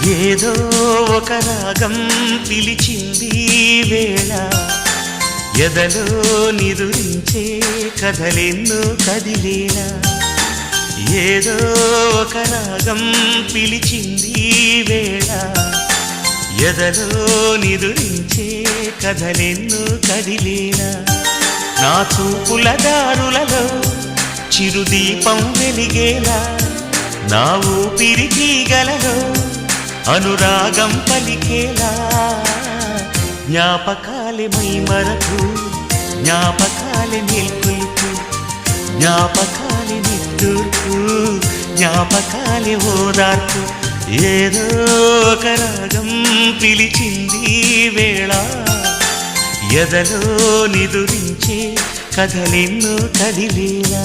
ఏదో ఒక రాగం పిలిచింది వేళ ఎదలో నిదురించే కథలెన్నో కదిలేలా ఏదో ఒక రాగం పిలిచింది వేళ ఎదలో నిదురించే కథలెన్నో కదిలేలా నా చూపుల దారులలో చిరుదీపం వెలిగేలా నా ఊపిరి తీగలలో అనురాగం పలికేలా జ్ఞాపకాలే మైమరకు జ్ఞాపకాలే మేల్కొలుపు జ్ఞాపకాలే నిట్టూర్పు జ్ఞాపకాలే ఓదార్పు ఏదో ఒక రాగం పిలిచింది వేళ ఎదలో నిదురించే కథలెన్నో కదిలేలా